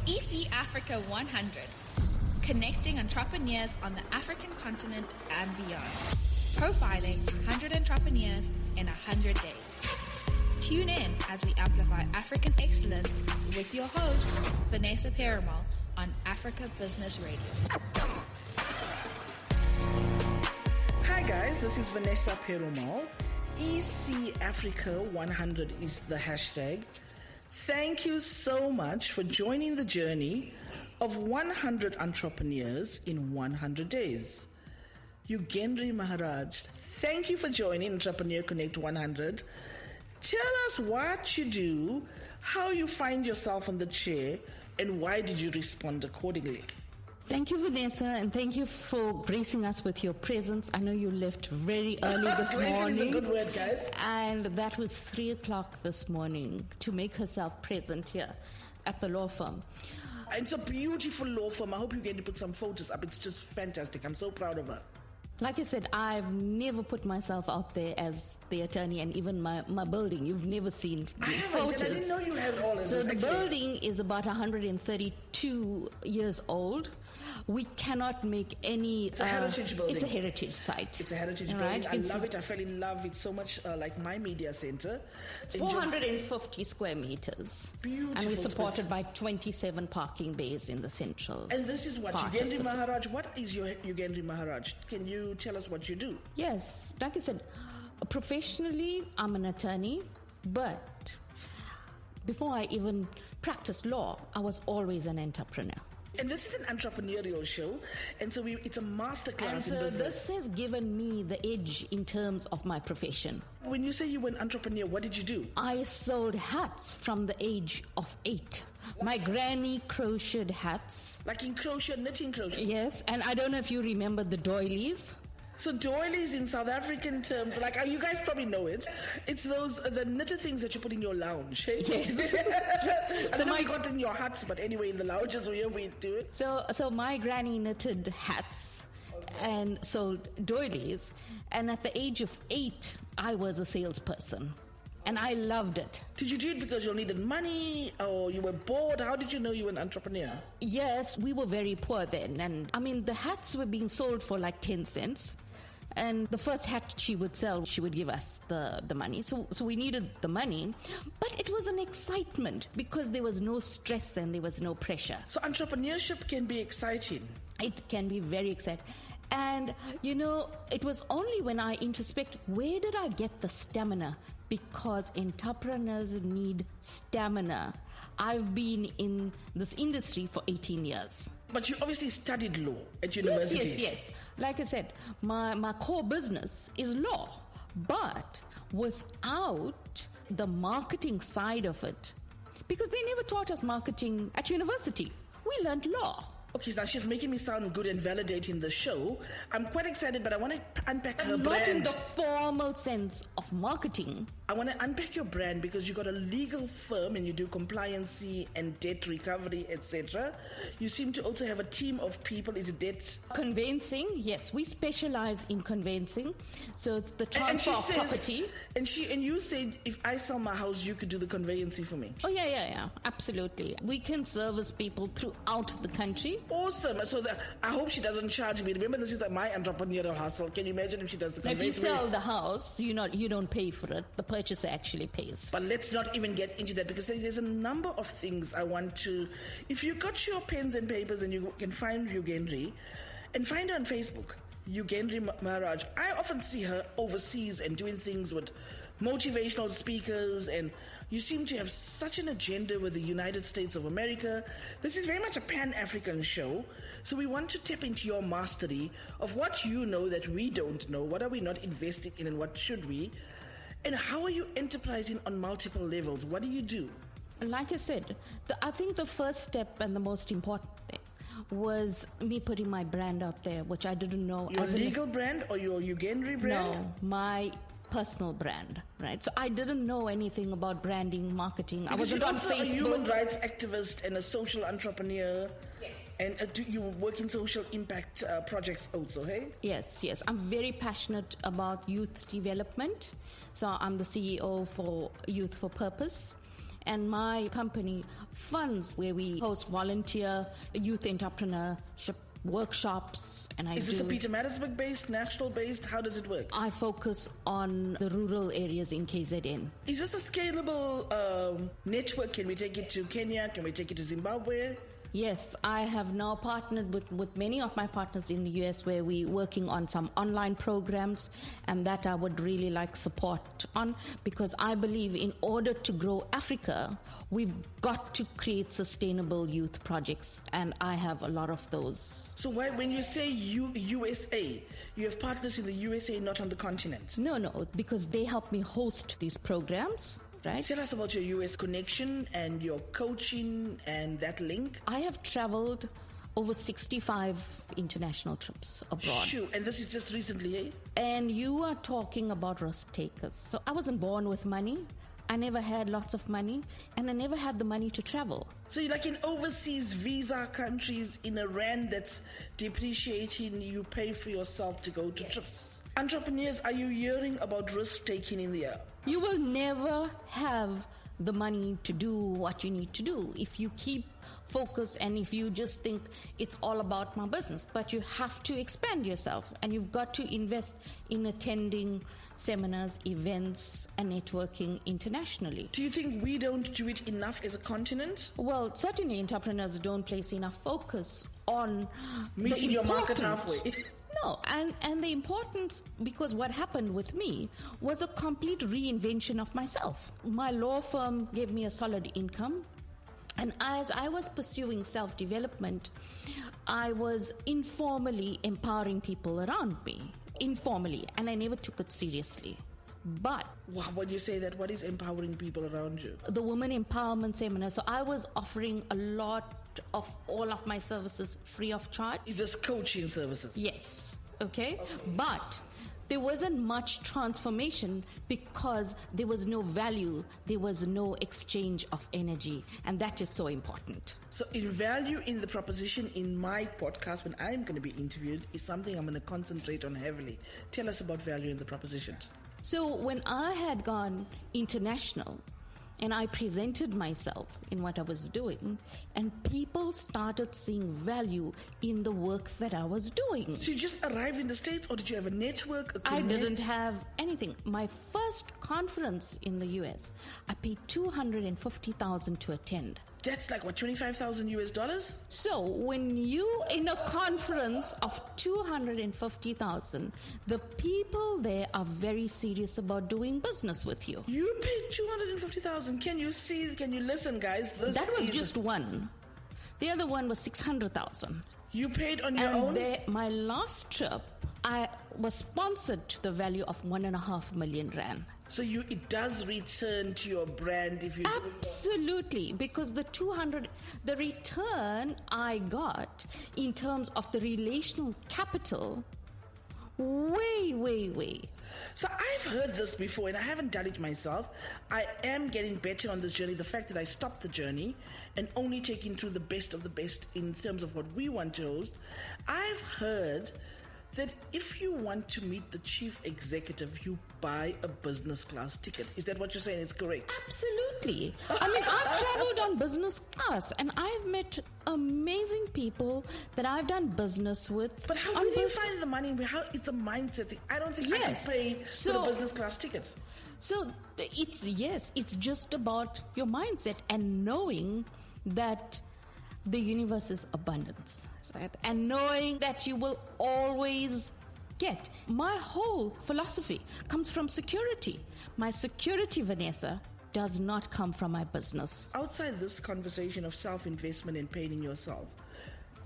ECAfrica100, connecting entrepreneurs on the African continent and beyond. Profiling 100 entrepreneurs in 100 days. Tune in as we amplify African excellence with your host, Vanessa Pietermaritzburg, on Africa Business Radio. Hi guys, this is Vanessa Pietermaritzburg. ECAfrica100 is the hashtag. Thank you so much for joining the journey of 100 entrepreneurs in 100 days. Yugandrie Maharaj, thank you for joining Entrepreneur Connect 100. Tell us what you do, how you find yourself on the chair, and why did you respond accordingly? Thank you, Vanessa, and thank you for gracing us with your presence. I know you left very early this morning. Is a good word, guys. And that was 3 o'clock this morning to make herself present here at the law firm. It's a beautiful law firm. I hope you're going to put some photos up. It's just fantastic. I'm so proud of her. Like I said, I've never put myself out there as the attorney, and even my building. You've never seen the photos. I didn't know you had all of this. So the building is about 132 years old. We cannot make any... It's a heritage building. It's a heritage site. It's a heritage building. I love it. I fell in love. It's so much like my media center. It's 450 square meters. Beautiful. And we're supported by 27 parking bays in the central. And this is what Yugandrie Maharaj. What is your Yugandrie Maharaj? Can you tell us what you do? Yes. Like I said, professionally, I'm an attorney, but before I even practiced law, I was always an entrepreneur. And this is an entrepreneurial show, and so it's a masterclass and so in business. This has given me the edge in terms of my profession. When you say you were an entrepreneur, what did you do? I sold hats from the age of 8. My granny crocheted hats. Like in crochet, knitting crochet? Yes, and I don't know if you remember the doilies. So doilies in South African terms, like you guys probably know it. It's the knitted things that you put in your lounge. Yes. I don't know got in your huts, but anyway, in the lounges where we do it. So my granny knitted hats and sold doilies, and at the age of 8, I was a salesperson. And I loved it. Did you do it because you needed money or you were bored? How did you know you were an entrepreneur? Yes, we were very poor then. And I mean, the hats were being sold for like 10 cents. And the first hat she would sell, she would give us the money. So we needed the money. But it was an excitement because there was no stress and there was no pressure. So entrepreneurship can be exciting. It can be very exciting. And, you know, it was only when I introspected, where did I get the stamina? Because entrepreneurs need stamina. I've been in this industry for 18 years. But you obviously studied law at university. Yes. Like I said, my core business is law. But without the marketing side of it, because they never taught us marketing at university, we learned law. Okay, now she's making me sound good and validating the show. I'm quite excited, but I want to unpack her not brand. Not in the formal sense of marketing. I want to unpack your brand because you've got a legal firm and you do compliancy and debt recovery, etc. You seem to also have a team of people. Is it debt? Conveyancing, yes. We specialize in conveyancing. So it's the transfer of property. And you said, if I sell my house, you could do the conveyancing for me. Oh, yeah. Absolutely. We can service people throughout the country. Awesome. So I hope she doesn't charge me. Remember, this is my entrepreneurial hustle. Can you imagine if she does the conveyancing? If you sell the house, you don't pay for it. The purchaser actually pays. But let's not even get into that because there's a number of things I want to... If you got your pens and papers and you can find Yugandrie and find her on Facebook, Yugandrie Maharaj. I often see her overseas and doing things with motivational speakers, and you seem to have such an agenda with the United States of America. This is very much a Pan-African show, so we want to tap into your mastery of what you know that we don't know. What are we not investing in and what should we? And how are you enterprising on multiple levels? What do you do? Like I said, I think the first step and the most important thing was me putting my brand out there, which I didn't know. Your legal brand or your Yugandrie brand? No, my personal brand, right? So I didn't know anything about branding, marketing. Because I wasn't on Facebook. You're also a human rights activist and a social entrepreneur. Yes. And you work in social impact projects also, hey? Yes. I'm very passionate about youth development. So I'm the CEO for Youth for Purpose. And my company funds where we host volunteer youth entrepreneurship workshops. And Is this a Pietermaritzburg based, national based? How does it work? I focus on the rural areas in KZN. Is this a scalable network? Can we take it to Kenya? Can we take it to Zimbabwe? Yes, I have now partnered with many of my partners in the US where we're working on some online programs, and that I would really like support on, because I believe in order to grow Africa, we've got to create sustainable youth projects, and I have a lot of those. So when you say USA, you have partners in the USA, not on the continent? No, because they help me host these programs. Right? Tell us about your US connection and your coaching and that link. I have traveled over 65 international trips abroad. Shoot, and this is just recently, eh? And you are talking about risk takers. So I wasn't born with money. I never had lots of money, and I never had the money to travel. So you're like in overseas visa countries, in a rand that's depreciating, you pay for yourself to go to trips. Entrepreneurs, are you hearing about risk taking in the air? You will never have the money to do what you need to do if you keep focused and if you just think it's all about my business. But you have to expand yourself, and you've got to invest in attending seminars, events, and networking internationally. Do you think we don't do it enough as a continent? Well, certainly entrepreneurs don't place enough focus on meeting your market halfway. No, and the importance, because what happened with me was a complete reinvention of myself. My law firm gave me a solid income, and as I was pursuing self-development, I was informally empowering people around me, informally, and I never took it seriously. But when you say that, what is empowering people around you? The women empowerment seminar. So I was offering a lot of all of my services free of charge. Is this coaching services? Yes. Okay. But there wasn't much transformation because there was no value, there was no exchange of energy, and that is so important. So in value in the proposition in my podcast when I'm going to be interviewed is something I'm going to concentrate on heavily. Tell us about value in the proposition. So when I had gone international and I presented myself in what I was doing, and people started seeing value in the work that I was doing. So you just arrived in the States, or did you have a network? I didn't have anything. My first conference in the US, I paid $250,000 to attend. That's like, what, $25,000? So when you in a conference of 250,000, the people there are very serious about doing business with you. You paid 250,000. Can you listen, guys? That was just one. The other one was 600,000. You paid on your own? My last trip, I was sponsored to the value of 1.5 million rand. So it does return to your brand if you... Absolutely, because the return I got in terms of the relational capital, way. So I've heard this before, and I haven't done it myself. I am getting better on this journey. The fact that I stopped the journey and only taking through the best of the best in terms of what we want to host, I've heard that if you want to meet the chief executive, you buy a business class ticket. Is that what you're saying is correct? Absolutely. I mean, I've traveled on business class, and I've met amazing people that I've done business with. But how do you find the money? It's a mindset thing. I don't think I can pay for the business class ticket. So it's just about your mindset and knowing that the universe is abundance. Right? And knowing that you will always get. My whole philosophy comes from security. My security, Vanessa, does not come from my business. Outside this conversation of self-investment and paying yourself,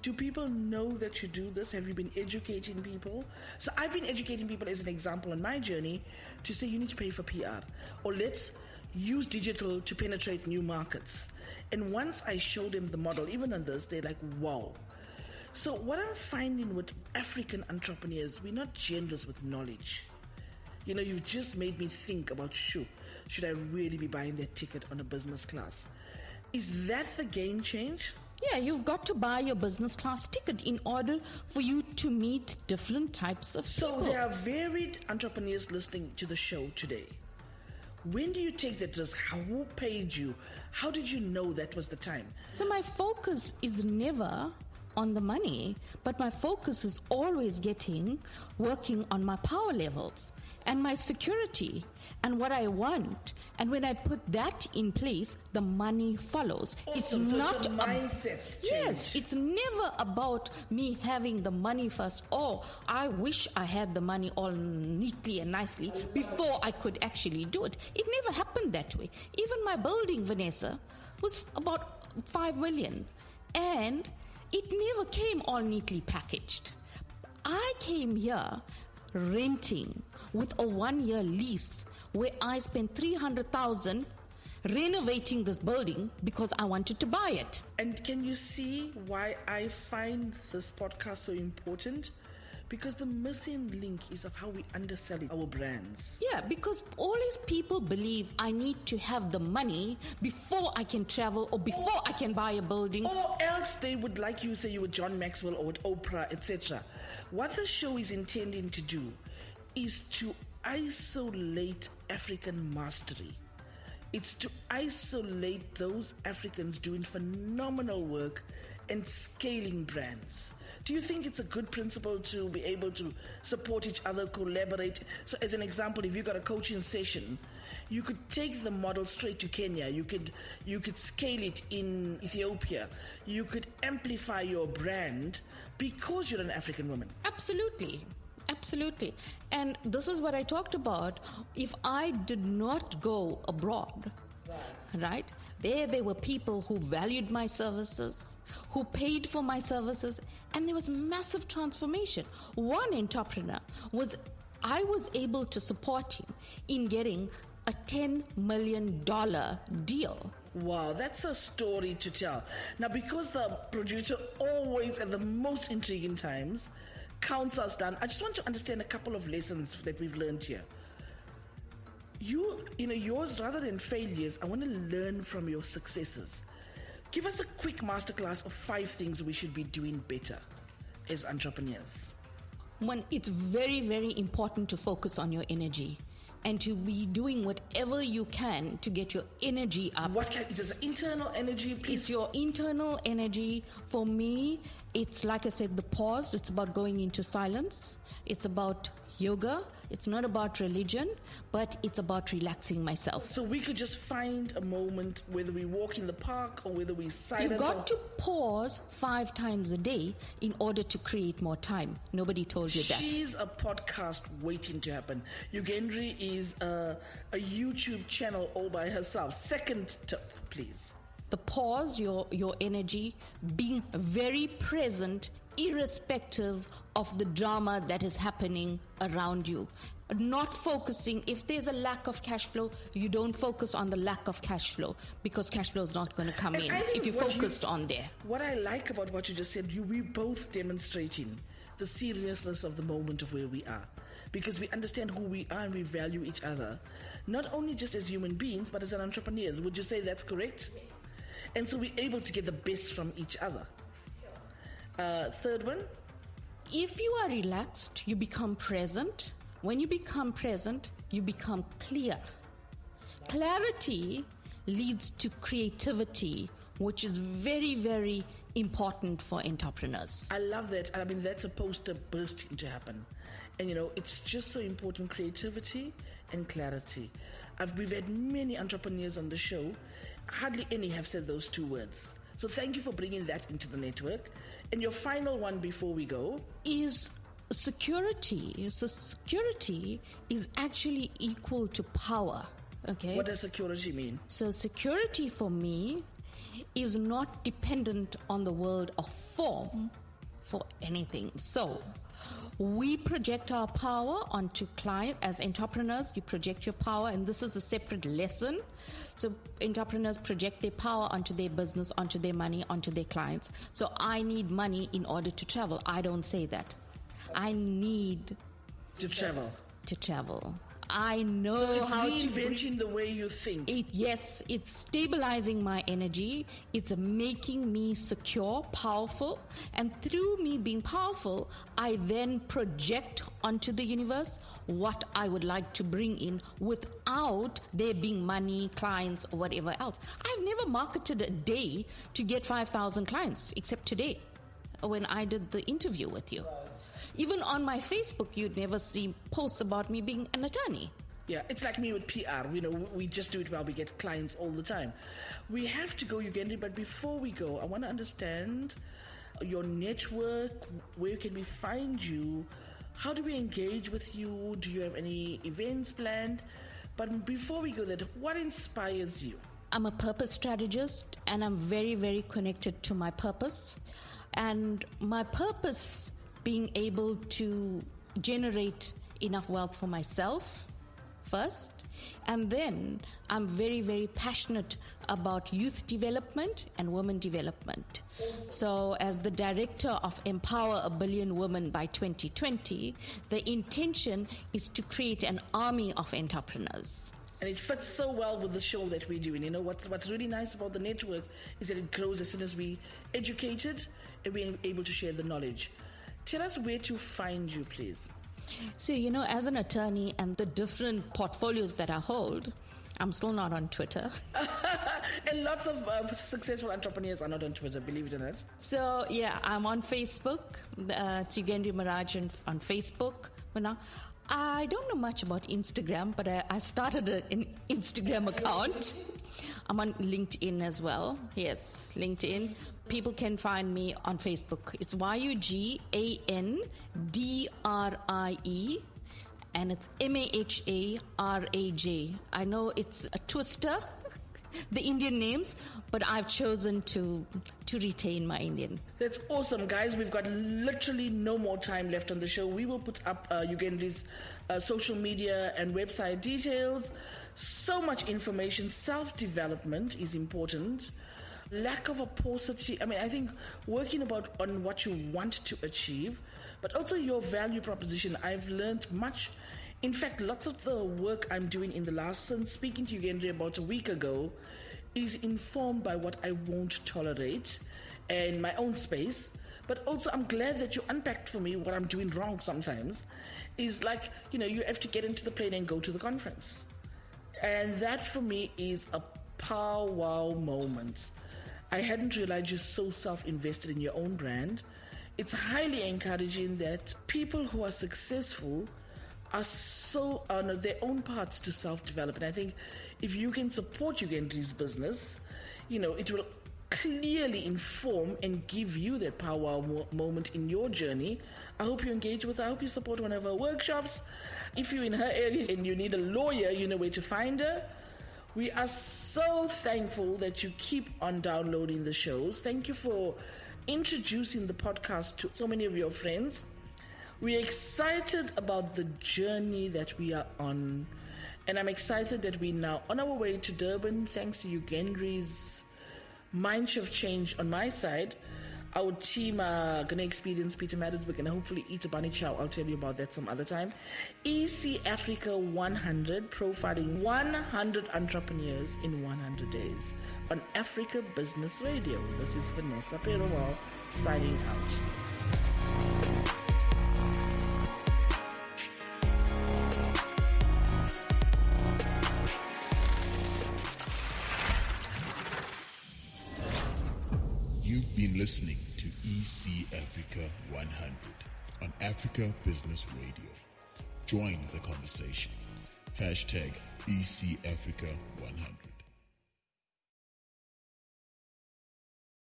do people know that you do this? Have you been educating people? So I've been educating people as an example on my journey to say you need to pay for PR, or let's use digital to penetrate new markets. And once I show them the model, even on this, they're like, wow. So what I'm finding with African entrepreneurs, we're not generous with knowledge. You know, you've just made me think about, should I really be buying that ticket on a business class? Is that the game change? Yeah, you've got to buy your business class ticket in order for you to meet different types of people. So there are varied entrepreneurs listening to the show today. When do you take that risk? Who paid you? How did you know that was the time? So my focus is never on the money, but my focus is always working on my power levels and my security and what I want. And when I put that in place, the money follows. Awesome. It's not it's a mindset change. Yes, it's never about me having the money first. Oh, I wish I had the money all neatly and nicely before I could actually do it. It never happened that way. Even my building, Vanessa, was about 5 million. And it never came all neatly packaged. I came here renting with a 1-year lease where I spent 300,000 renovating this building because I wanted to buy it. And can you see why I find this podcast so important? Because the missing link is of how we undersell our brands. Yeah, because all these people believe I need to have the money before I can travel or before I can buy a building. Or else they would like you say you were John Maxwell or with Oprah, etc. What the show is intending to do is to isolate African mastery. It's to isolate those Africans doing phenomenal work and scaling brands. Do you think it's a good principle to be able to support each other, collaborate? So as an example, if you got a coaching session, you could take the model straight to Kenya. You could scale it in Ethiopia. You could amplify your brand because you're an African woman. Absolutely. Absolutely. And this is what I talked about. If I did not go abroad, right, there were people who valued my services, who paid for my services, and there was massive transformation. One entrepreneur I was able to support him in getting a $10 million deal. Wow, that's a story to tell. Now, because the producer always at the most intriguing times counts us down, I just want to understand a couple of lessons that we've learned here. Yours, rather than failures, I want to learn from your successes. Give us a quick masterclass of 5 things we should be doing better as entrepreneurs. One, it's very, very important to focus on your energy and to be doing whatever you can to get your energy up. Is this an internal energy piece? It's your internal energy. For me, it's like I said, the pause. It's about going into silence. It's about yoga. It's not about religion, but it's about relaxing myself. So we could just find a moment, whether we walk in the park or whether we silence. You've got to pause 5 times a day in order to create more time. Nobody told you that. She's a podcast waiting to happen. Yugandrie is a YouTube channel all by herself. Second tip, please. The pause, your energy, being very present, irrespective of the drama that is happening around you. Not focusing. If there's a lack of cash flow, you don't focus on the lack of cash flow because cash flow is not going to come in if you're focused on there. What I like about what you just said, we both demonstrating the seriousness of the moment of where we are, because we understand who we are and we value each other, not only just as human beings, but as entrepreneurs. Would you say that's correct? Yes. And so we're able to get the best from each other. Third one? If you are relaxed, you become present. When you become present, you become clear. Clarity leads to creativity, which is very, very important for entrepreneurs. I love that. I mean, that's supposed to bursting to happen. And, it's just so important, creativity and clarity. We've had many entrepreneurs on the show. Hardly any have said those 2 words. So thank you for bringing that into the network. And your final one before we go is security. So security is actually equal to power. Okay. What does security mean? So security for me is not dependent on the world of form for anything. So we project our power onto client. As entrepreneurs, you project your power, and this is a separate lesson. So entrepreneurs project their power onto their business, onto their money, onto their clients. So I need money in order to travel. I don't say that. I need to travel. I know So how it's to reinventing the way you think. Yes, it's stabilizing my energy. It's making me secure, powerful. And through me being powerful, I then project onto the universe what I would like to bring in without there being money, clients, or whatever else. I've never marketed a day to get 5,000 clients, except today when I did the interview with you. Even on my Facebook, you'd never see posts about me being an attorney. Yeah, it's like me with PR. We just do it while we get clients all the time. We have to go, Yugandrie, but before we go, I want to understand your network. Where can we find you? How do we engage with you? Do you have any events planned? But before we go there, what inspires you? I'm a purpose strategist, and I'm very, very connected to my purpose. And my purpose being able to generate enough wealth for myself first, and then I'm very, very passionate about youth development and women development. So as the director of Empower a Billion Women by 2020, the intention is to create an army of entrepreneurs. And it fits so well with the show that we're doing. What's really nice about the network is that it grows as soon as we educated and we're able to share the knowledge. Tell us where to find you, please. So, as an attorney and the different portfolios that I hold, I'm still not on Twitter. And lots of successful entrepreneurs are not on Twitter, believe it or not. So, I'm on Facebook. It's Yugandrie Maharaj on Facebook. I don't know much about Instagram, but I started an Instagram account. I'm on LinkedIn as well. Yes, LinkedIn. People can find me on Facebook. It's Yugandrie, and it's Maharaj. I know it's a twister, the Indian names, but I've chosen to retain my Indian. That's awesome, guys. We've got literally no more time left on the show. We will put up Yugandrie's social media and website details. So much information. Self-development is important. Lack of a paucity. I think working on what you want to achieve, but also your value proposition. I've learned much. In fact, lots of the work I'm doing in the last, since speaking to Yugandrie about a week ago, is informed by what I won't tolerate and my own space. But also, I'm glad that you unpacked for me what I'm doing wrong sometimes. Is like, you have to get into the plane and go to the conference. And that for me is a pow-wow moment. I hadn't realized you're so self-invested in your own brand. It's highly encouraging that people who are successful are so on their own paths to self-development. I think if you can support Yugandrie's business, it will clearly inform and give you that power moment in your journey. I hope you engage with her. I hope you support one of her workshops. If you're in her area and you need a lawyer, you know where to find her. We are so thankful that you keep on downloading the shows. Thank you for introducing the podcast to so many of your friends. We're excited about the journey that we are on. And I'm excited that we're now on our way to Durban, thanks to Yugandrie's mindshift change on my side. Our team are going to experience Pietermaritzburg and hopefully eat a bunny chow. I'll tell you about that some other time. ECAfrica100, profiling 100 entrepreneurs in 100 days on Africa Business Radio. This is Vanessa Perowal signing out. You've been listening to EC Africa 100 on Africa Business Radio. Join the conversation. #ECAfrica100.